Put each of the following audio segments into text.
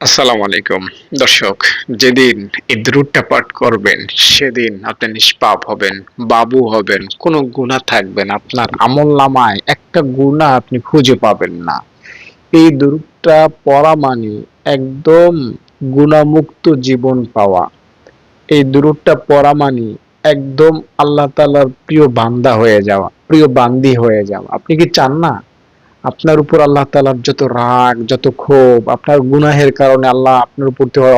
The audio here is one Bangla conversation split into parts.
আসসালামু আলাইকুম দর্শক। যেদিন এই দুরূদটা পাঠ করবেন সেদিন আপনি নিষ্পাপ হবেন, বাবু হবেন, কোনো গুনাহ থাকবে না। আপনার আমলনামায় একটা গুনাহ আপনি খুঁজে পাবেন না। এই দুরূদটা পড়া মানে একদম গুনাহমুক্ত জীবন পাওয়া। এই দুরূদটা পড়া মানে একদম আল্লাহ তাআলার প্রিয় বান্দা হয়ে যাওয়া, প্রিয় বান্দি হয়ে যাওয়া। আপনি কি চান না? আপনার উপর আল্লাহ তাআলার যত রাগ, যত ক্ষোভ, আপনার গুনাহের কারণে আল্লাহ আপনার উপর থেকে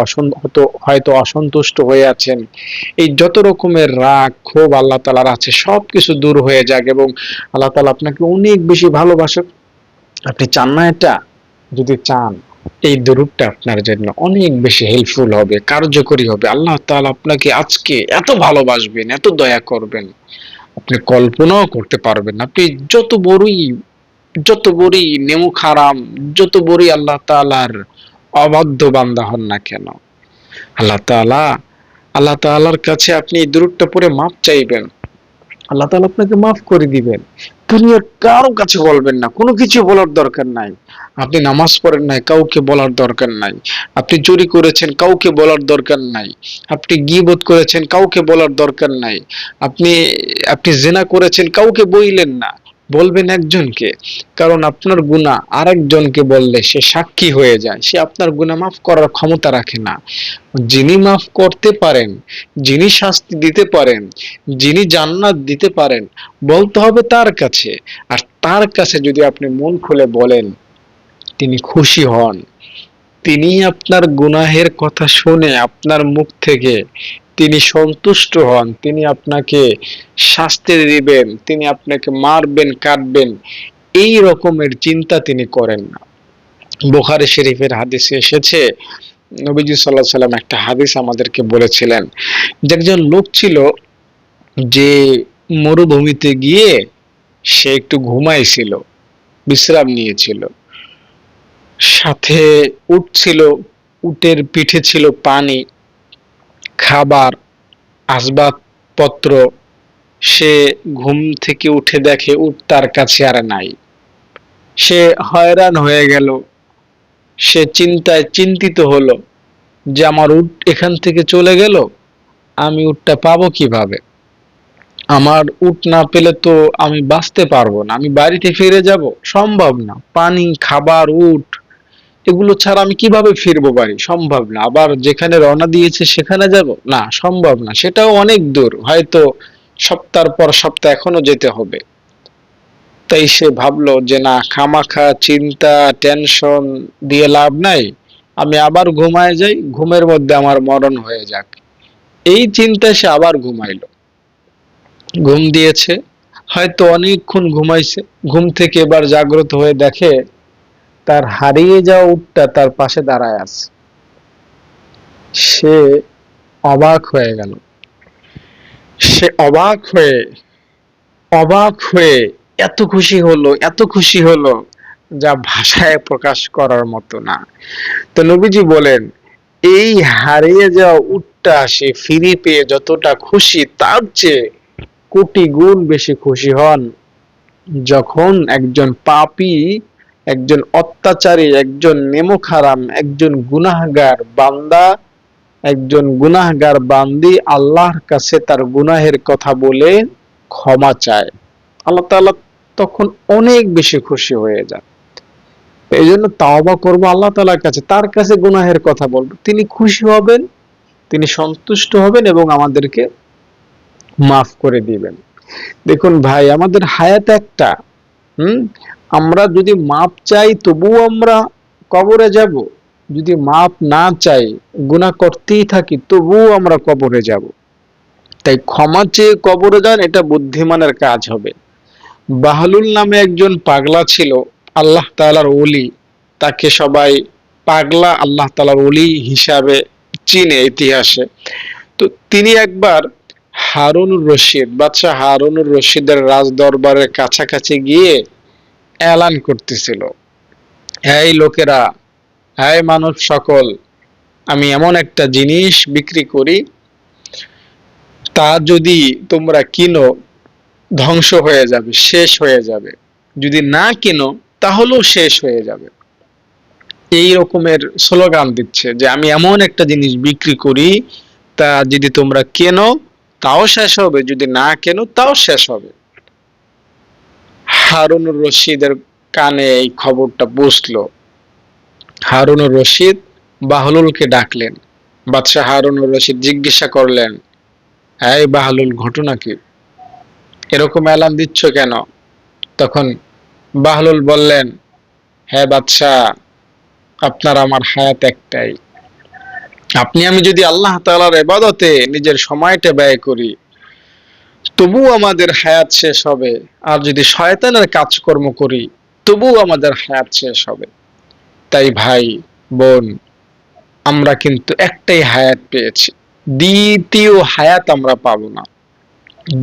হয়তো অসন্তুষ্ট হয়ে আছেন। এই যত রকমের রাগ, ক্ষোভ আল্লাহ তাআলার আছে সবকিছু দূর হয়ে যাক এবং আল্লাহ তাআলা আপনাকে অনেক বেশি ভালোবাসুক। আপনি চান না এটা? যদি চান, এই দরুদটা আপনার জন্য অনেক বেশি হেল্পফুল হবে, কার্যকরী হবে। আল্লাহ তাআলা আপনাকে আজকে এত ভালোবাসবেন, এত দয়া করবেন, আপনি কল্পনাও করতে পারবেন না। আপনি যত বড়ই নেমুখ হারাম, যত বড়ই আল্লাহ তাআলার অবাধ্য বান্দা হন না কেন, আল্লাহ তাআলা আল্লাহ তাআলার কাছে আপনি এই দুরূদটা পড়ে মাফ চাইবেন, আল্লাহ তাআলা আপনাকে মাফ করে দিবেন। দুনিয়ার কারো কাছে বলবেন না, কোনো কিছু বলার দরকার নাই। আপনি নামাজ পড়েন নাই, কাউকে বলার দরকার নাই। আপনি চুরি করেছেন, কাউকে বলার দরকার নাই। আপনি গীবত করেছেন, কাউকে বলার দরকার নাই। আপনি আপনি জিনা করেছেন, কাউকে বইলেন না, বলবেন একজনকে। কারণ আপনার গুনাহ আরেকজনকে বললে সে সাক্ষী হয়ে যায়, সে আপনার গুনাহ মাফ করার ক্ষমতা রাখে না। যিনি মাফ করতে পারেন, যিনি শাস্তি দিতে পারেন, যিনি জান্নাত দিতে পারেন, বলতে হবে তার কাছে। আর তার কাছে যদি আপনি মন খুলে বলেন, তিনি খুশি হন। তিনি আপনার গুনাহের কথা শুনে আপনার মুখ থেকে তিনি সন্তুষ্ট হন। তিনি আপনাকে শাস্তি দিবেন, তিনি আপনাকে মারবেন, কাটবেন, এই রকমের চিন্তা তিনি করেন না। বুখারী শরীফের হাদিসে এসেছে, নবীজি সাল্লাল্লাহু আলাইহি সাল্লাম একটা হাদিস আমাদেরকে বলেছিলেন যে একজন লোক ছিল যে মরুভূমিতে গিয়ে সে একটু ঘুমাইছিল, বিশ্রাম নিয়েছিল। সাথে উট ছিল, উটের পিঠে ছিল পানি, খাবার, আসবাবপত্র। সে ঘুম থেকে উঠে দেখে উট তার কাছে আর নাই। সে হয়রান হয়ে গেল, সে চিন্তিত হলো যে আমার উট এখান থেকে চলে গেল, আমি উটটা পাবো কিভাবে? আমার উট না পেলে তো আমি বাঁচতে পারবো না, আমি বাড়িতে ফিরে যাব সম্ভব না। পানি, খাবার, উট, এগুলো ছাড়া আমি কিভাবে ফিরবো বাড়ি? সম্ভব না। আবার যেখানে রওনা দিয়েছে সেখানে যাব না, সম্ভব না, সেটাও অনেক দূর, হয়তো সপ্তাহের পর সপ্তাহ এখনো যেতে হবে। তাই সে ভাবলো যে না, খামাখা চিন্তা টেনশন দিয়ে লাভ নাই, আমি আবার ঘুমায় যাই, ঘুমের মধ্যে আমার মরণ হয়ে যাক। এই চিন্তায় সে আবার ঘুমাইলো। ঘুম দিয়েছে, হয়তো অনেকক্ষণ ঘুমাইছে। ঘুম থেকে এবার জাগ্রত হয়ে দেখে তার হারিয়ে যাওয়া উটটা তার পাশে দাঁড়ায় আছে। সে অবাক হয়ে গেল। সে অবাক হয়ে এত খুশি হলো, এত খুশি হলো, যা ভাষায় প্রকাশ করার মতো না। তো নবীজি বলেন, এই হারিয়ে যাওয়া উটটা সে ফিরে পেয়ে যতটা খুশি, তার চেয়ে কোটি গুণ বেশি খুশি হন যখন একজন পাপী, একজন অত্যাচারী, একজন নেমুখ হারাম, একজন গুনাহগার বান্দা, একজন গুনাহগার বান্দি আল্লাহর কাছে তার গুনাহের কথা বলে ক্ষমা চায়। আল্লাহ তাআলা তখন অনেক বেশি খুশি হয়ে যান। এই জন্য তাওবা করবো আল্লাহ তাআলার কাছে, তার কাছে গুনাহের কথা বলবো, তিনি খুশি হবেন, তিনি সন্তুষ্ট হবেন এবং আমাদেরকে মাফ করে দিবেন। দেখুন ভাই, আমাদের হায়াত একটা, হুম, আমরা যদি মাপ চাই তবুও আমরা কবরে যাব, যদি মাপ না চাই, গুনাহ করতেই থাকি, তবুও আমরা কবরে যাব। তাই ক্ষমা চেয়ে কবরে যান, এটা বুদ্ধিমানের কাজ হবে। বাহলুল নামে একজন পাগলা ছিল, আল্লাহ তাআলার ওলি। তাকে সবাই পাগলা আল্লাহ তাআলার ওলি হিসাবে চিনে ইতিহাসে। তো তিনি একবার হারুনুর রশিদ, বাদশাহ হারুনুর রশিদের রাজ দরবারের কাছাকাছি গিয়ে এলান করতেছিল, এই লোকেরা, এই মানব সকল, আমি এমন একটা জিনিস বিক্রি করি, তা যদি তোমরা কিনো ধ্বংস হয়ে যাবে, শেষ হয়ে যাবে। যদি না কিনো তাহলেও শেষ হয়ে যাবে। এই রকমের স্লোগান দিচ্ছে যে আমি এমন একটা জিনিস বিক্রি করি, তা যদি তোমরা কেনো তাও শেষ হবে, যদি না কেনো তাও শেষ হবে। হারুনুর রশিদের কানে এই খবরটা পৌঁছলো। হারুনুর রশিদ বাহলুলকে ডাকলেন। বাদশাহ হারুনুর রশিদ জিজ্ঞাসা করলেন, এই বাহলুল, ঘটনা কি? এরকম এলান দিচ্ছ কেন? তখন বাহলুল বললেন, হ্যাঁ বাদশাহ, আপনার আমার হায়াত একটাই। আপনি আমি যদি আল্লাহ তাআলার ইবাদতে নিজের সময়টা ব্যয় করি, তবুও আমাদের হায়াত শেষ হবে। আর যদি শয়তানের কাজকর্ম করি, তবুও আমাদের হায়াত শেষ হবে। তাই ভাই বোন, আমরা কিন্তু একটাই হায়াত পেয়েছি, দ্বিতীয় হায়াত আমরা পাবো না।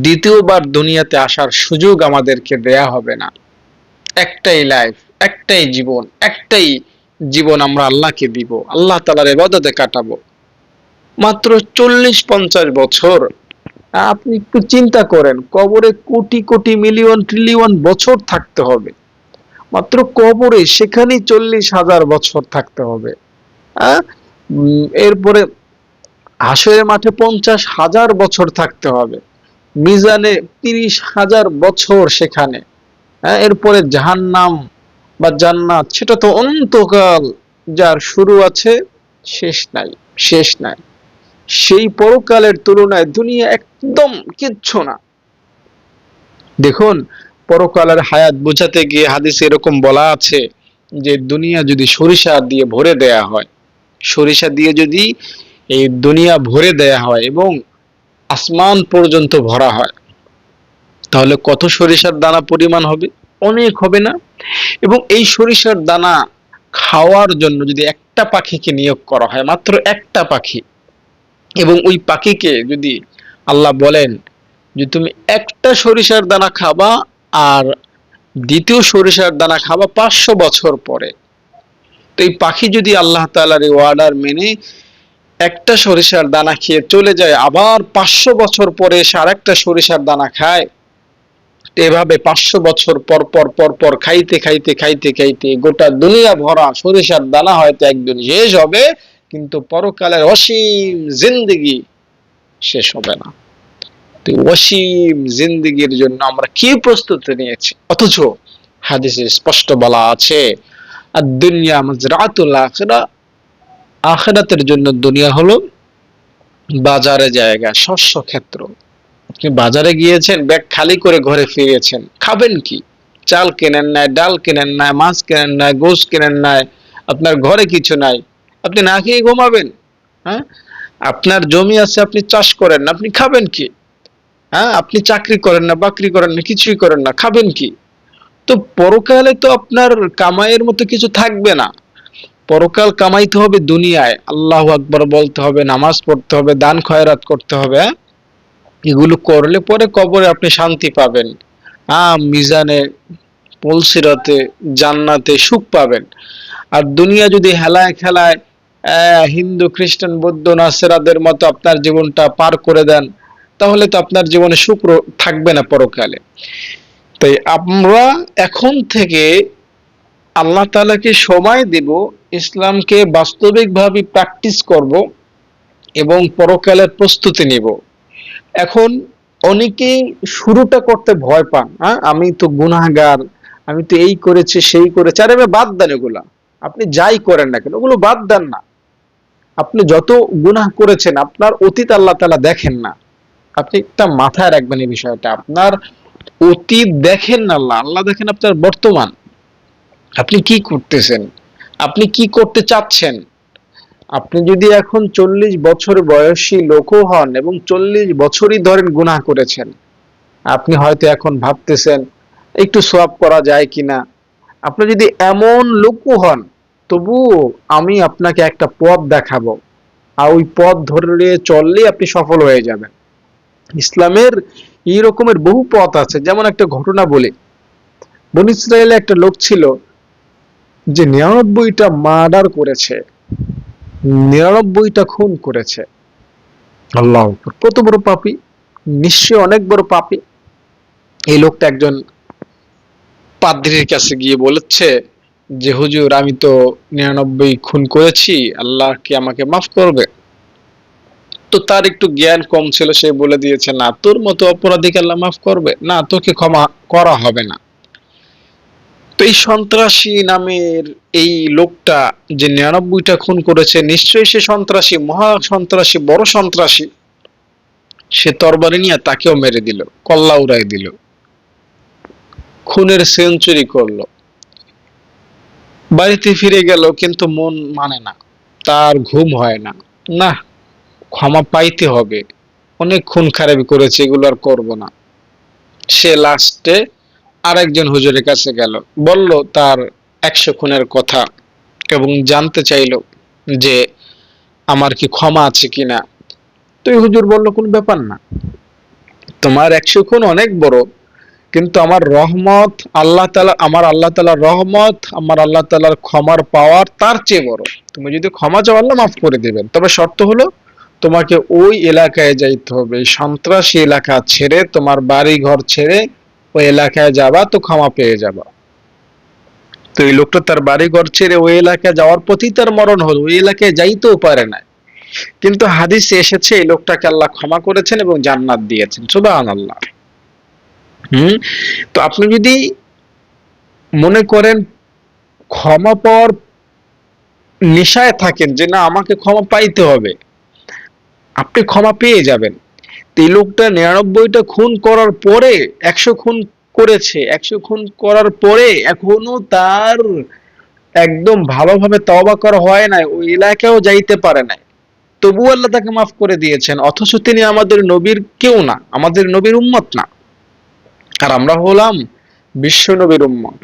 দ্বিতীয়বার দুনিয়াতে আসার সুযোগ আমাদেরকে দেয়া হবে না। একটাই লাইফ, একটাই জীবন, একটাই জীবন আমরা আল্লাহকে দিব, আল্লাহ তাআলার ইবাদতে কাটাবো। মাত্র 40-50 বছর। আপনি একটু চিন্তা করেন, কবরে কোটি কোটি মিলিয়ন ট্রিলিয়ন বছর থাকতে হবে। মাত্র কবরে, সেখানেই 40,000 বছর থাকতে হবে। এরপরে হাসরের মাঠে 50,000 বছর থাকতে হবে। মিজানে 30,000 বছর সেখানে। এরপরে জাহান্নাম বা জান্নাত, সেটা তো অনন্তকাল, যার শুরু আছে শেষ নাই, শেষ নাই। সেই পরকালের তুলনায় দুনিয়া একদম কিচ্ছু না। দেখুন, পরকালের হায়াত বোঝাতে গিয়ে হাদিসে এরকম বলা আছে যে দুনিয়া যদি সরিষা দিয়ে ভরে দেয়া হয়, সরিষা দিয়ে যদি এই দুনিয়া ভরে দেয়া হয় এবং আসমান পর্যন্ত ভরা হয়, তাহলে কত সরিষার দানা পরিমাণ হবে? অনেক হবে না? এবং এই সরিষার দানা খাওয়ার জন্য যদি একটা পাখিকে নিয়োগ করা হয়, মাত্র একটা পাখি, এবং ওই পাখিকে যদি আল্লাহ বলেন যে তুমি একটা সরিষার দানা খাবা আর দ্বিতীয় সরিষার দানা খাবা 500 বছর পরে, তো এই পাখি যদি আল্লাহ তাআলার এই অর্ডার মেনে একটা সরিষার দানা খেয়ে চলে যায়, আবার 500 বছর পরে এসে আরেকটা সরিষার দানা খায়, এভাবে 500 বছর পর পর পর পর খাইতে খাইতে খাইতে খাইতে গোটা দুনিয়া ভরা সরিষার দানা হয়তো একদিন শেষ হবে, কিন্তু পরকালের অসীম জিন্দেগি শেষ হবে না। তো অসীম জিন্দেগির জন্য আমরা কি প্রস্তুতি নিয়েছি? অথচ হাদিসে স্পষ্ট বলা আছে, আদ-দুনিয়া মাজরাতুল আখিরাহ, আখিরাতের জন্য দুনিয়া হলো বাজারে জায়গা, শস্য ক্ষেত্র। আপনি বাজারে গিয়েছেন, ব্যাগ খালি করে ঘরে ফিরেছেন, খাবেন কি? চাল কেনেন নাই, ডাল কেনেন নাই, মাছ কেনেন নাই, গোশত কেনেন নাই, আপনার ঘরে কিছু নাই, আপনি না খেয়ে ঘুমাবেন? হ্যাঁ, আপনার জমি আছে, আপনি চাষ করেন না, আপনি খাবেন কি? হ্যাঁ, আপনি চাকরি করেন না, বাকরি করেন না, কিছুই করেন না, খাবেন কি? তো পরকালে তো আপনার কামাইয়ের মতো কিছু থাকবে না। পরকাল কামাইতে হবে দুনিয়ায়, আল্লাহু আকবার বলতে হবে, নামাজ পড়তে হবে, দান খয়রাত করতে হবে। এগুলো করলে পরে কবরে আপনি শান্তি পাবেন, মিজানে, পুলসিরাতে, জান্নাতে সুখ পাবেন। আর দুনিয়া যদি হেলায় খেলায় হিন্দু, খ্রিস্টান, বৌদ্ধ, নাসেরাদের মতো আপনার জীবনটা পার করে দেন, তাহলে তো আপনার জীবনে সুখ থাকবে না পরকালে। তাই আমরা এখন থেকে আল্লাহ তাআলাকে সময় দেব, ইসলামকে বাস্তবিকভাবে প্র্যাকটিস করব এবং পরকালের প্রস্তুতি নিব। এখন অনেকেই শুরুটা করতে ভয় পান। আমি তো গুনাহগার, আমি তো এই করেছি সেই করেছি। আরে বাদ দেন এগুলা, আপনি যাই করেন না কেন ওগুলো বাদ দেন না। আপনি যত গুনাহ করেছেন, আপনার অতীত আল্লাহ তাআলা দেখেন না। আপনি একটা মাথায় রাখবেন এই বিষয়টা, আপনার অতীত দেখেন না আল্লাহ, আল্লাহ দেখেন আপনার বর্তমান। আপনি কি করতেছেন, আপনি কি করতে চাচ্ছেন। আপনি যদি এখন 40 বছর বয়সী লোকও হন এবং 40 বছরই ধরেন গুনাহ করেছেন, আপনি হয়তো এখন ভাবতেছেন একটু সওয়াব করা যায় কিনা। আপনি যদি এমন লোকও হন, তবুও আমি আপনাকে একটা পথ দেখাবো, আর ওই পথ ধরে চললে আপনি সফল হয়ে যাবেন। ইসলামের এই রকমের বহু পথ আছে। যেমন একটা ঘটনা বলি, বনী ইসরায়েলে একটা লোক ছিল যে 99টা মার্ডার করেছে, 99টা খুন করেছে। আল্লাহ, কত বড় পাপী, নিশ্চয় অনেক বড় পাপী। এই লোকটা একজন পাদ্রীর কাছে গিয়ে বলেছে যে হুজুর আমি তো 99 খুন করেছি, আল্লাহ কি আমাকে মাফ করবে? তো তার একটু জ্ঞান কম ছিল, সে বলে দিয়েছে না, তোর মতো অপরাধীকে আল্লাহ মাফ করবে না, তোকে ক্ষমা করা হবে না। তো এই সন্ত্রাসী নামের এই লোকটা যে 99টা খুন করেছে, নিশ্চয়ই সে সন্ত্রাসী, মহা সন্ত্রাসী, বড় সন্ত্রাসী। সে তরবারি নিয়ে তাকেও মেরে দিল, কল্লা উড়াই দিল, খুনের সেঞ্চুরি করলো। বাড়িতে ফিরে গেল, কিন্তু মন মানে না, তার ঘুম হয় না। না, ক্ষমা পাইতে হবে, অনেক খুন খারাপি করেছে, এগুলো আর করবো না। সে লাস্টে আরেকজন হুজুরের কাছে গেল, বলল তার 100 খুনের কথা এবং জানতে চাইলো যে আমার কি ক্ষমা আছে কিনা। তো এই হুজুর বলল কোন ব্যাপার না, তোমার 100 খুন অনেক বড়, কিন্তু আমার রহমত, আল্লাহ তাআলা, আমার আল্লাহ তাআলার রহমত, আমার আল্লাহ তাআলার ক্ষমার পাওয়ার তার চেয়ে বড়। তুমি যদি ক্ষমা চাও আল্লাহ মাফ করে দিবেন, তবে শর্ত হলো তোমাকে ওই এলাকায় যাইতে হবে, এই সন্ত্রাসী এলাকা ছেড়ে, তোমার বাড়ি ঘর ছেড়ে ওই এলাকায় যাবা, তো ক্ষমা পেয়ে যাবা। তো এই লোকটা তার বাড়ি ঘর ছেড়ে ওই এলাকায় যাওয়ার পথেই তার মরণ হলো, ওই এলাকায় যাইতেও পারে না। কিন্তু হাদিসে এসেছে এই লোকটাকে আল্লাহ ক্ষমা করেছেন এবং জান্নাত দিয়েছেন, সুবহানাল্লাহ। হুম। তো আপনি যদি মনে করেন ক্ষমা পাওয়ার নেশায় থাকেন যে না আমাকে ক্ষমা পাইতে হবে, আপনি ক্ষমা পেয়ে যাবেন। এই লোকটা 99টা খুন করার পরে 100 খুন করেছে, 100 খুন করার পরে এখনো তার একদম ভালোভাবে তওবা করা হয় নাই, ওই এলাকায়ও যাইতে পারে নাই, তবু আল্লাহ তাকে মাফ করে দিয়েছেন। অথচ তিনি আমাদের নবীর কেউ না, আমাদের নবীর উম্মত না, আর আমরা হলাম বিশ্ব নবীর উম্মত।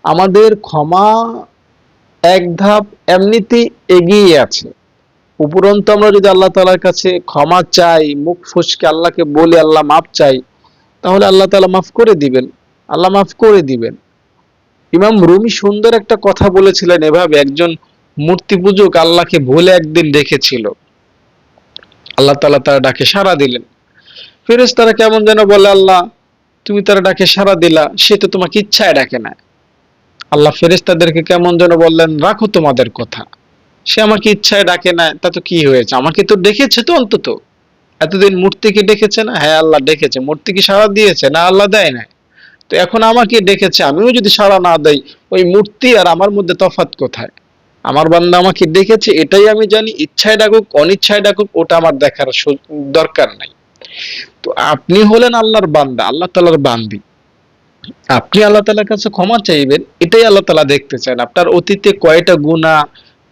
আমাদের ক্ষমা এক ধাপ এমনিতেই এগিয়ে আছে। উপরন্তু আমরা যদি আল্লাহ তাআলার কাছে ক্ষমা চাই, মুখ ফসকে আল্লাহকে বলি আল্লাহ মাফ চাই, তাহলে আল্লাহ তাআলা মাফ করে দিবেন, আল্লাহ মাফ করে দিবেন। ইমাম রুমি সুন্দর একটা কথা বলেছিলেন এভাবে, একজন মূর্তি পূজক আল্লাহকে ভুলে একদিন ডেকেছিল, আল্লাহ তাআলা তার ডাকে সাড়া দিলেন। ফেরেশতারা কেমন যেন বলে, আল্লাহ তুমি তার ডাকে সাড়া দিলা, সে তো তোমাকে ইচ্ছায় ডাকে না। আল্লাহ ফেরেশতাদেরকে কেমন যেন বললেন, রাখো তোমাদের কথা, সে আমাকে ইচ্ছায় ডাকে না, তা তো কি হয়েছে, আমাকে তো ডেকেছে, তো অন্তত এতদিন মূর্তিকে ডেকেছে না, হ্যাঁ আল্লাহ ডেকেছে, মূর্তি কি সাড়া দিয়েছে না, আল্লাহ দেয় না। তো এখন আমাকে ডেকেছে, আমিও যদি সাড়া না দেই, ওই মূর্তি আর আমার মধ্যে তফাৎ কোথায়? আমার বান্দা আমাকে ডেকেছে এটাই আমি জানি, ইচ্ছায় ডাকুক অনিচ্ছায় ডাকুক ওটা আমার দেখার দরকার নাই। তো আপনি হলেন আল্লাহর বান্দা, আল্লাহ তাআলার বান্দি, আপনি আল্লাহ তাআলার কাছে ক্ষমা চাইবেন, এটাই আল্লাহ তাআলা দেখতে চান। আপনার অতীতে কয়টা গুনাহ,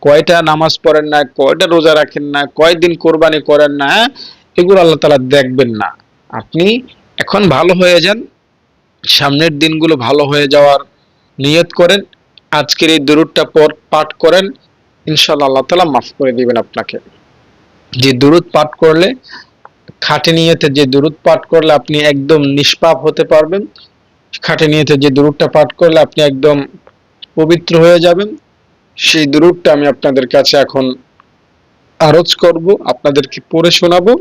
কয়টা নামাজ পড়েন না, কয়টা রোজা রাখেন না, কয়দিন কোরবানি করেন না, হ্যাঁ? এগুলো আল্লাহ তাআলা দেখবেন না। আপনি এখন ভালো হয়ে যান, সামনের দিনগুলো ভালো হয়ে যাওয়ার নিয়ত করেন, আজকের এই দুরূদটা পাঠ করেন, ইনশাআল্লাহ আল্লাহ তাআলা মাফ করে দিবেন আপনাকে। যে দুরূদ পাঠ করলে, খাঁটি নিয়তে যে দুরূদ পাঠ করলে আপনি একদম নিষ্পাপ হতে পারবেন, খাঁটি নিয়তে যে দুরূদটা পাঠ করলে আপনি একদম পবিত্র হয়ে যাবেন, সেই দুরূদটা আমি আপনাদের কাছে এখন আরজ করব, আপনাদেরকে পড়ে শোনাবো।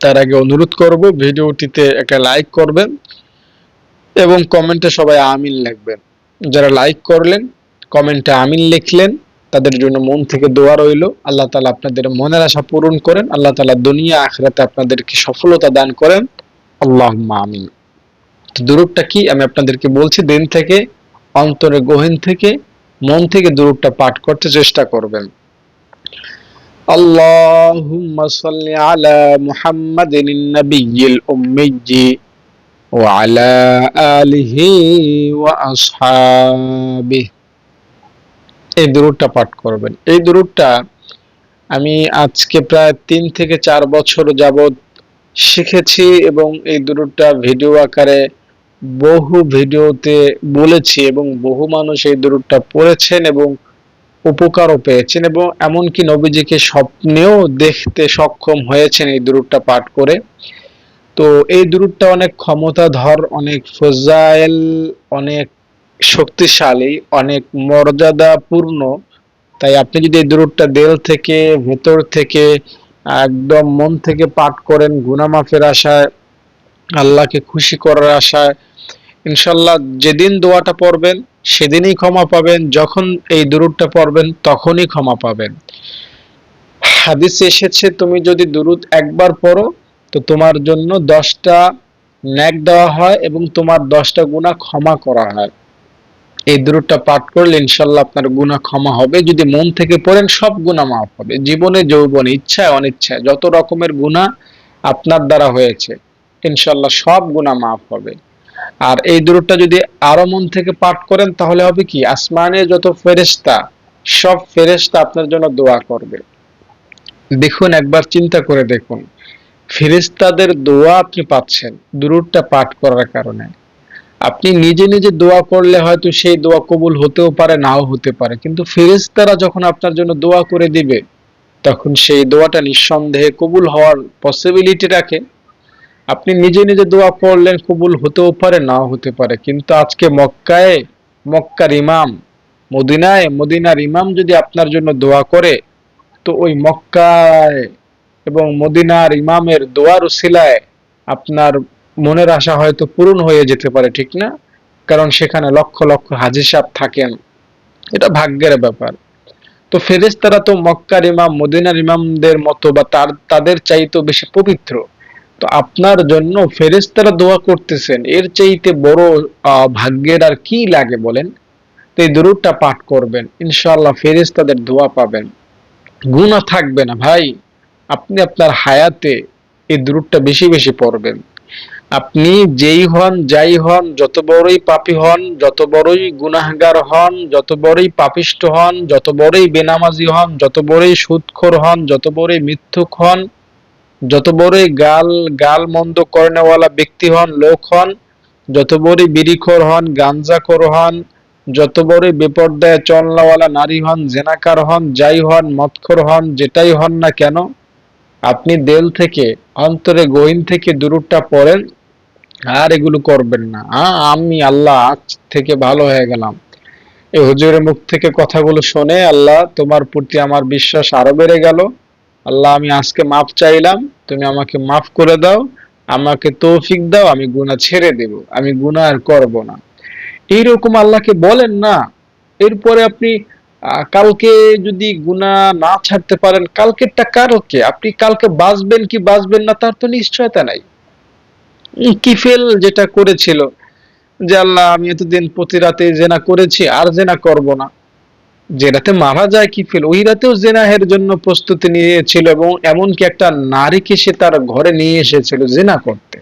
তার আগে অনুরোধ করব ভিডিওটিতে একটা লাইক করবেন এবং কমেন্টে সবাই আমিন লিখবেন। যারা লাইক করলেন, কমেন্টে আমিন লিখলেন, তাদের জন্য মন থেকে দোয়া রইল, আল্লাহ তাআলা আপনাদের মনের আশা পূরণ করেন, আল্লাহ তাআলা দুনিয়া আখিরাতে আপনাদেরকে সফলতা দান করেন, আল্লাহুম্মা আমিন। তো দুরূদটা কি আমি আপনাদেরকে বলছি, দিন থেকে, অন্তরে গহীন থেকে, মন থেকে দুরূদটা পাঠ করতে চেষ্টা করবেন। আল্লাহুম্মা সাল্লি আলা মুহাম্মাদিন নাবিয়্যিল উম্মিয়্যি ওয়া আলা আলিহি ওয়া আসহাবিহি। এই দুরূদটা পাঠ করবেন। এই দুরূদটা আমি আজকে প্রায় ৩ থেকে ৪ বছর যাবৎ শিখেছি এবং এই দুরূদটা ভিডিও আকারে বহু ভিডিওতে বলেছি এবং বহু মানুষ এই দুরূদটা পড়েছেন এবং উপকারও পেয়েছেন এবং এমনকি নবীজিকে স্বপ্নেও দেখতে সক্ষম হয়েছেন এই দুরূদটা পাঠ করে। তো এই দুরূদটা অনেক ক্ষমতাধর, অনেক ফজাইল, অনেক শক্তিশালী, অনেক মর্যাদাপূর্ণ। তাই আপনি যদি এই দুরূদটা দিল থেকে, ভেতর থেকে, একদম মন থেকে পাঠ করেন, গুনাহ মাফের আশায়, আল্লাহকে খুশি করার আশায়, ইনশাআল্লাহ যেদিন দোয়াটা পড়বেন সেদিনই ক্ষমা পাবেন, যখন এই দুরূদটা পড়বেন তখনই ক্ষমা পাবেন। হাদিসে এসেছে তুমি যদি দুরূদ একবার পড়ো তো তোমার জন্য 10টা নেক দেওয়া হয় এবং তোমার 10টা গুনাহ ক্ষমা করা হয়। এই দুরূদটা পাঠ করলে ইনশাআল্লাহ আপনার গুনাহ ক্ষমা হবে। যদি মন থেকে পড়েন সব গুনাহ মাফ হবে। জীবনে যৌবনে ইচ্ছায় অনিচ্ছায় যত রকমের গুনাহ আপনার দ্বারা হয়েছে ইনশাআল্লাহ সব গুনাহ মাফ হবে। আর এই দুরূদটা যদি আরো মন থেকে পাঠ করেন তাহলে হবে কি, আসমানে যত ফেরেশতা সব ফেরেশতা আপনার জন্য দোয়া করবে। দেখুন, একবার চিন্তা করে দেখুন, ফেরেশতাদের দোয়া আপনি পাচ্ছেন দুরূদটা পাঠ করার কারণে। আপনি নিজে নিজে দোয়া করলে হয়তো সেই দোয়া কবুল হতেও পারে, নাও হতে পারে, কিন্তু ফেরেশতারা যখন আপনার জন্য দোয়া করে দিবে তখন সেই দোয়াটা নিঃসন্দেহে কবুল হওয়ার পসিবিলিটি রাখে। আপনি নিজে নিজে দোয়া করলেন, কবুল হতেও পারে, নাও হতে পারে, কিন্তু আজকে মক্কায় মক্কার ইমাম, মদিনার ইমাম যদি আপনার জন্য দোয়া করে তো ওই মক্কায় এবং মদিনার ইমামের দোয়ার উসিলায় আপনার মনের আশা হয়তো পূরণ হয়ে যেতে পারে, ঠিক না? কারণ সেখানে লক্ষ লক্ষ হাজী সাহেব থাকেন, এটা ভাগ্যের ব্যাপার। তো ফেরেশতারা তো মক্কার ইমাম মদিনার ইমামদের মতো বা তাদের চাইতেও বেশি পবিত্র। তো আপনার জন্য ফেরেশতারা দোয়া করতেছেন, এর চাইতে বড় ভাগ্যের আর কি লাগে বলেন? তো এই দুরূদটা পাঠ করবেন, ইনশাআল্লাহ ফেরেশতাদের দোয়া পাবেন, গুনাহ থাকবে না ভাই। আপনি আপনার হায়াতে এই দুরূদটা বেশি বেশি পড়বেন। আপনি যেই হন যাই হন, যত বড়ই পাপী হন, যত বড়ই গুনাহগার হন, যত বড়ই পাপিষ্ঠ হন, যত বড়ই বেনামাজি হন, যত বড়ই সুদখোর হন, যত বড়ই মিথ্যুক হন, যত বড়ই গাল মন্দ কর্নেওয়ালা ব্যক্তি হন, লোক হন, যত বড়ই বিড়িখোর হন, গাঞ্জাখোর হন, যত বড়ই বেপরদায় চলনাওয়ালা নারী হন, জেনাকার হন, যাই হন, মদখোর হন, যেটাই হন না কেন, আপনি দিল থেকে, অন্তরে গহীন থেকে দুরূদটা পড়েন আর এগুলো করবেন না। আমি আল্লাহ আজ থেকে ভালো হয়ে গেলাম, এই হুজুরের মুখ থেকে কথাগুলো শুনে আল্লাহ তোমার প্রতি আমার বিশ্বাস আরো বেড়ে গেল। আল্লাহ আমি আজকে মাফ চাইলাম, তুমি আমাকে মাফ করে দাও, আমাকে তৌফিক দাও, আমি গুনাহ ছেড়ে দেব, আমি গুনাহ আর করব না। এইরকম আল্লাহকে বলেন না। এরপরে আপনি কালকে যদি গুনাহ না ছাড়তে পারেন, কালকেরটা কালকে, আপনি কালকে বাঁচবেন কি বাঁচবেন না তার তো নিশ্চয়তা নাই। কিফেল যেটা করেছিল যে আল্লাহ আমি এতদিন প্রতি রাতে জেনা করেছি আর জেনা করব না, যে রাতে মারা যায় কিফেল ওই রাতেও জেনাহের জন্য প্রস্তুতি নিয়েছিল এবং এমনকি একটা নারীকে সে তার ঘরে নিয়ে এসেছিল জেনা করতে,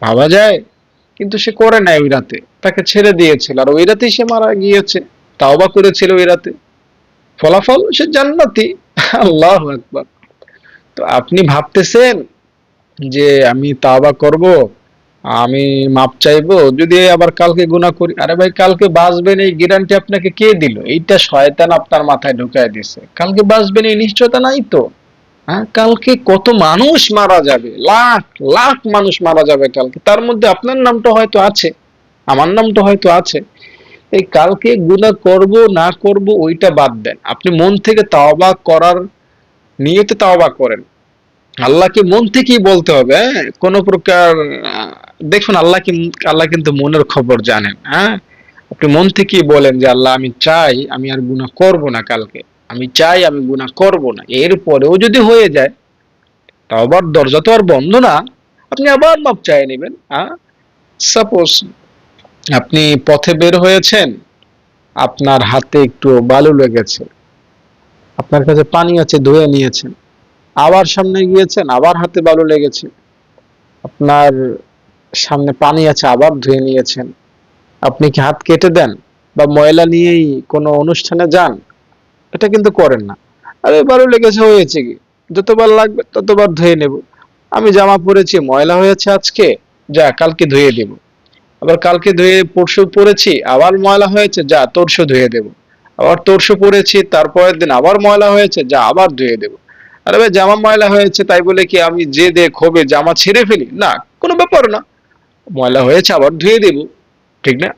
ভাবা যায়? কিন্তু সে করে নাই ওই রাতে, তাকে ছেড়ে দিয়েছিল আর ওই রাতেই সে মারা গিয়েছে, তাওবা করেছিল ওই রাতে, ফলাফল সে জান্নাতি। আল্লাহু আকবার। তো আপনি ভাবতেছেন যে আমি তাওবা করব, আমি মাপ চাইবো, যদি আবার কালকে গুনাহ করি, আরে ভাই কালকে বাঁচবেন এই গ্যারান্টি আপনাকে কে দিল? এইটা শয়তান আপনার মাথায় ঢুকায় দিছে। কালকে বাঁচবেন এই নিশ্চয়তা নাই তো। হ্যাঁ, কালকে কত মানুষ মারা যাবে, লাখ লাখ মানুষ মারা যাবে কালকে, তার মধ্যে আপনার নামটা হয়তো আছে, আমার নামটা হয়তো আছে। এই কালকে গুনাহ করব না করব ওইটা বাদ দেন, আপনি মন থেকে তাওবা করার নিয়তে তাওবা করেন। আল্লাহকে মন থেকেই বলতে হবে, হ্যাঁ, কোন প্রকার দেখুন আল্লাহ কিন্তু মনের খবর জানেন। হ্যাঁ, আপনি মন থেকেই বলেন যে আল্লাহ আমি চাই আমি আর গুনাহ করব না কালকে, আমি চাই আমি গুনাহ করব না। এরপরেও যদি হয়ে যায় তাওবার দরজা তো আর বন্ধ না, আপনি আবার মাপ চাইয়ে নেবেন। সাপোজ আপনি পথে বের হয়েছেন, আপনার হাতে একটু বালু লেগেছে, আপনার কাছে পানি আছে, ধুয়ে নিয়েছেন, আবার সামনে গিয়েছেন, আবার হাতে বালু লেগেছে, আপনার সামনে পানি আছে, আবার ধুয়ে নিয়েছেন, আপনি কি হাত কেটে দেন বা ময়লা নিয়েই কোনো অনুষ্ঠানে যান? এটা কিন্তু করেন না। আরে বালু লেগেছে, হয়েছে কি, যতবার লাগবে ততবার ধুয়ে নেব। আমি জামা পরেছি, ময়লা হয়েছে আজকে, যা কালকে ধুয়ে দেব। আবার কালকে ধুয়ে পরশু পরেছি, আবার ময়লা হয়েছে, যা তরশু ধুয়ে দেব। আবার তরশু পরেছি, তারপরের দিন আবার ময়লা হয়েছে, যা আবার ধুয়ে দেব। আরে ভাই জামা ময়লা হয়েছে তাই বলে কি আমি যে দে ক্ষোভে জামা ছেড়ে ফেলি? না, কোনো ব্যাপার না, ময়লা হয়েছে আবার ধুয়ে দেব, ঠিক না?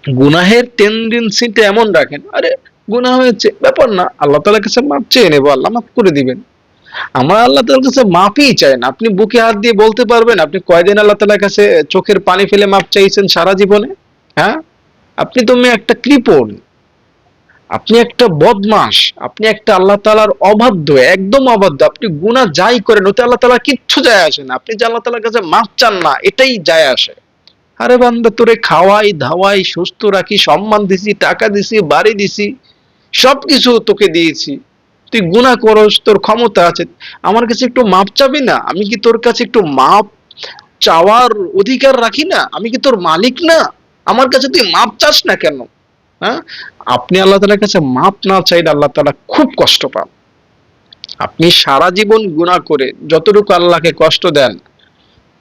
গুনাহের টেন্ডেন্সিটা এমন রাখেন, আরে গুনাহ হয়েছে ব্যাপার না, আল্লাহ তাআলার কাছে মাপ চেয়ে নেব, আল্লাহ মাফ করে দিবেন। আমার আল্লাহ তাআলার কাছে মাফই চাই না। আপনি বুকে হাত দিয়ে বলতে পারবেন আপনি কয়দিন আল্লাহ তাআলার কাছে চোখের পানি ফেলে মাপ চাইছেন সারা জীবনে? হ্যাঁ, আপনি তুমি একটা কৃপণ, আপনি একটা বদমাস, আপনি একটা আল্লাহ তাআলার অবাধ্য, একদম অবাধ্য। আপনি গুনাহ যাই করেন ওতে আল্লাহ তাআলা কিচ্ছু যায় আসে না। আপনি যে আল্লাহ তাআলার কাছে মাফ চান না এটাই যায় আসে। আরে বান্দা, তোরে খাওয়াই ধাওয়াই সুস্থ রাখি, সম্মান দিছি, টাকা দিছি, বাড়ি দিছি, সবকিছু তোকে দিয়েছি, তুই গুনাহ করস, তোর ক্ষমতা আছে, আমার কাছে একটু মাপ চাবি না? আমি কি তোর কাছে একটু মাপ চাওয়ার অধিকার রাখি না? আমি কি তোর মালিক না? আমার কাছে তুই মাপ চাস না কেন? হ্যাঁ, আপনি আল্লাহ তাআলার কাছে মাপ না চাইলে আল্লাহ তাআলা খুব কষ্ট পান। আপনি সারা জীবন গুনাহ করে যতটুকু আল্লাহকে কষ্ট দেন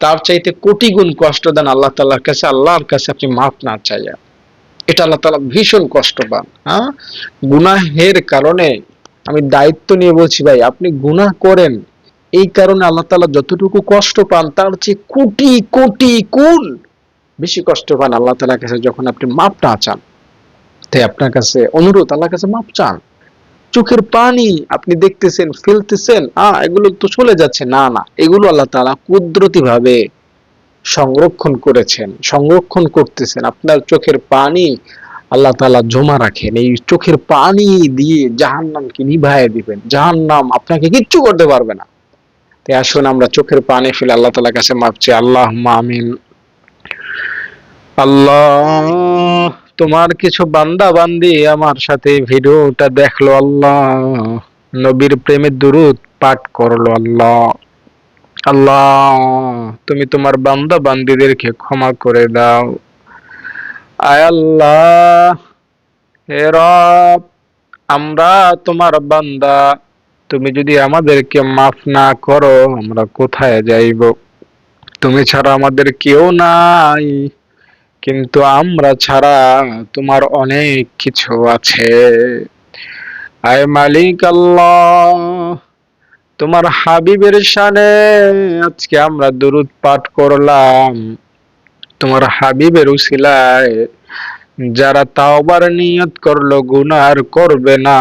তার চাইতে কোটি গুণ কষ্ট দেন আল্লাহ তাআলার কাছে, আল্লাহর কাছে আপনি মাপ না চাইয়া। এটা আল্লাহ তাআলা ভীষণ কষ্ট পান। হ্যাঁ, গুনাহের কারণে আমি দায়িত্ব নিয়ে বলছি ভাই, আপনি গুনাহ করেন, এই কারণে আল্লাহ তাআলা যতটুকু কষ্ট পান তার চেয়ে কোটি কোটি গুণ বেশি কষ্ট পান আল্লাহ তাআলার কাছে যখন আপনি মাপ না চান। তাই আপনার কাছে অনুরোধ, আল্লাহর কাছে মাপ চান। চোখের পানি আপনি দেখতেছেন, ফেলতেছেন, এগুলো তো চলে যাচ্ছে, না না, এগুলো আল্লাহ তাআলা কুদরতি ভাবে সংরক্ষণ করেছেন, সংরক্ষণ করতেছেন। আপনার চোখের পানি আল্লাহ তাআলা জমা রাখেন, এই চোখের পানি দিয়ে জাহান্নামকে নিভাইয়া দিবেন। জাহান্নাম আপনাকে কিচ্ছু করতে পারবে না। তাই আসুন আমরা চোখের পানি ফেলে আল্লাহ তাআলার কাছে মাপ চাই। আল্লাহুম্মা আমিন। আল্লাহ, তোমার কিছু বান্দা বান্দি আমার সাথে ভিডিওটা দেখলো আল্লাহ, নবীর প্রেমে দুরূদ পাঠ করলো আল্লাহ। আল্লাহ, তুমি তোমার বান্দা বান্দীদেরকে ক্ষমা করে দাও। আয় আল্লাহ, হে রব, আমরা তোমার বান্দা, তুমি যদি আমাদেরকে মাফ না করো আমরা কোথায় যাইব? তুমি ছাড়া আমাদের কেউ নাই, কিন্তু আমরা ছাড়া তোমার অনেক কিছু আছে। আয় মালিক আল্লাহ, তোমার হাবিবের শানে আজকে আমরা দুরূদ পাঠ করলাম। তোমার হাবিবের উসিলায় যারা তাওবার নিয়ত করলো গুনাহ আর করবে না,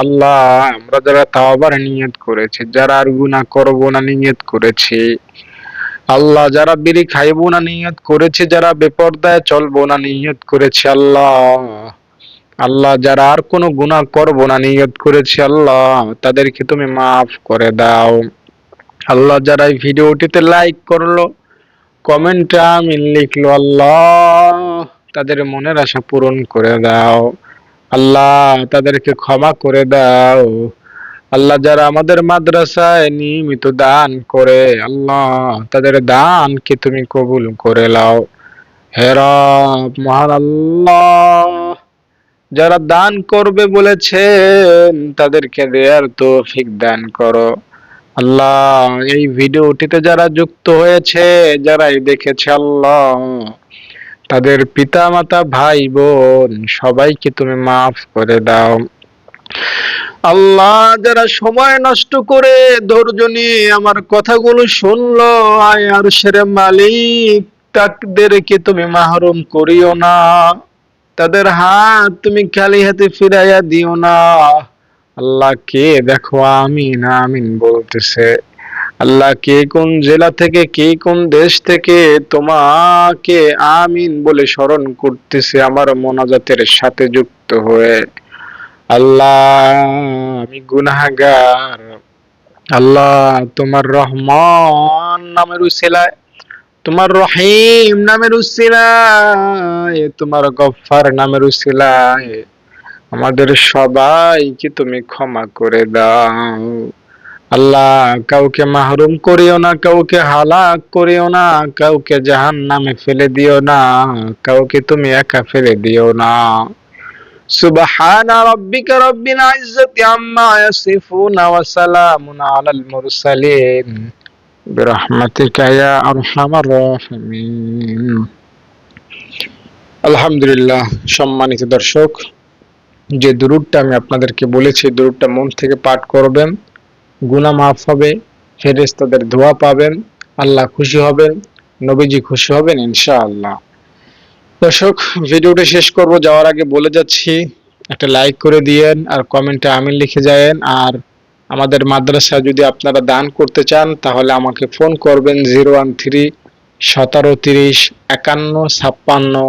আল্লাহ আমরা যারা তাওবার নিয়ত করেছি, যারা আর গুনাহ করব না নিয়ত করেছি, আল্লাহ যারা বিড়ি খাইবো না নিয়ত করেছে, যারা বেপরদায় চলবো না নিয়ত করেছে, আল্লাহ আল্লাহ যারা আর কোনো গুনাহ করব না নিয়ত করেছে, আল্লাহ তাদেরকে তুমি মাফ করে দাও। আল্লাহ যারা এই ভিডিওটিতে লাইক করলো, কমেন্টে আমিন লিখলো, আল্লাহ তাদের মনের আশা পূরণ করে দাও। আল্লাহ তাদেরকে ক্ষমা করে দাও। আল্লাহ যারা আমাদের মাদ্রাসায় নিয়মিত দান করে, আল্লাহ তাদের দানকে তুমি কবুল করে নাও। হে রব মহান আল্লাহ, যারা দান করবে বলেছেন তাদেরকে দেয়ার তৌফিক দান করো। আল্লাহ এই ভিডিওটিতে যারা যুক্ত হয়েছে, যারাই দেখেছে, আল্লাহ তাদের পিতা মাতা ভাই বোন সবাইকে তুমি মাফ করে দাও। আল্লাহ যারা সময় নষ্ট করে ধৈর্য নিয়ে আমার কথাগুলো শুনলো, আয় আরশের মালিক তাদেরকে তুমি মাহরুম করিও না, তাদের হাত তুমি খালি হাতে ফিরাইয়া দিও না। আল্লাহ কে দেখো আমিন আমিন বলতেছে, আল্লাহ কে কোন জেলা থেকে, কে কোন দেশ থেকে তোমাকে আমিন বলে স্মরণ করতেছে আমার মোনাজাতের সাথে যুক্ত হয়ে। আল্লাহ আমি গুনাহগার, আল্লাহ তোমার রহমান নামের উসিলায়, তোমার রহিম নামের উসিলায়, তোমার গফফার নামের উসিলায় আমাদের সবাইকে তুমি ক্ষমা করে দাও। আল্লাহ কাউকে মাহরুম করিও না, কাউকে হালাক করিও না, কাউকে জাহান্নামে ফেলে দিও না, কাউকে তুমি একা ফেলে দিও না। সুবহানা রাব্বিকা রাব্বিল ইজ্জাতি আম্মা ইয়াসিফুন ওয়া সালামুন আলাল মুরসালিন বিরহমাতিকা ইয়া আরহামার রাহিমিন। আলহামদুলিল্লাহ। সম্মানিত দর্শক, যে দুরূদটা আমি আপনাদেরকে বলেছি দুরূদটা মন থেকে পাঠ করবেন, গুনাহ মাফ হবে, ফেরেশতাদের দোয়া পাবেন, আল্লাহ খুশি হবেন, নবীজি খুশি হবেন ইনশাআল্লাহ। দর্শক, ভিডিওটা শেষ করব, যাওয়ার আগে বলে যাচ্ছি একটা লাইক করে দিয়েন আর কমেন্টে আমিন লিখে যায়েন। আর আমাদের মাদ্রাসা যদি আপনারা দান করতে চান তাহলে আমাকে ফোন করবেন 013 17 30 51 56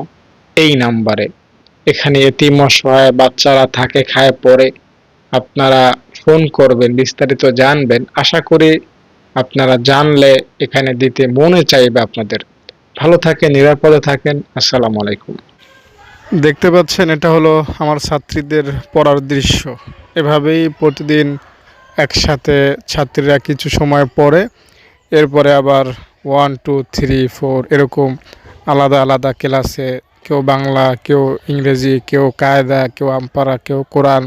এই নাম্বারে। এখানে এতিম অসহায় বাচ্চারা থাকে, খায়, পড়ে। আপনারা ফোন করবেন, বিস্তারিত জানবেন। আশা করি আপনারা জানলে এখানে দিতে মনে চাইবে আপনাদের। ভালো থাকেন, নিরাপদে থাকেন। আসসালামু আলাইকুম। দেখতে পাচ্ছেন, এটা হলো আমার ছাত্রীদের পড়ার দৃশ্য। এভাবেই প্রতিদিন একসাথে ছাত্রীরা কিছু সময় পড়ে, এরপরে আবার 1 2 3 4 এরকম আলাদা আলাদা ক্লাসে, কেউ বাংলা, কেউ ইংরেজি, কেউ কায়দা, কেউ আমপারা, কেউ কোরআন,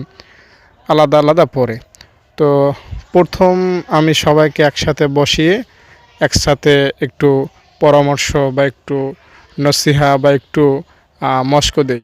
আলাদা আলাদা পড়ে। তো প্রথম আমি সবাইকে একসাথে বসিয়ে একসাথে একটু পরামর্শ বা একটু নসিহা বা একটু মশক দেই।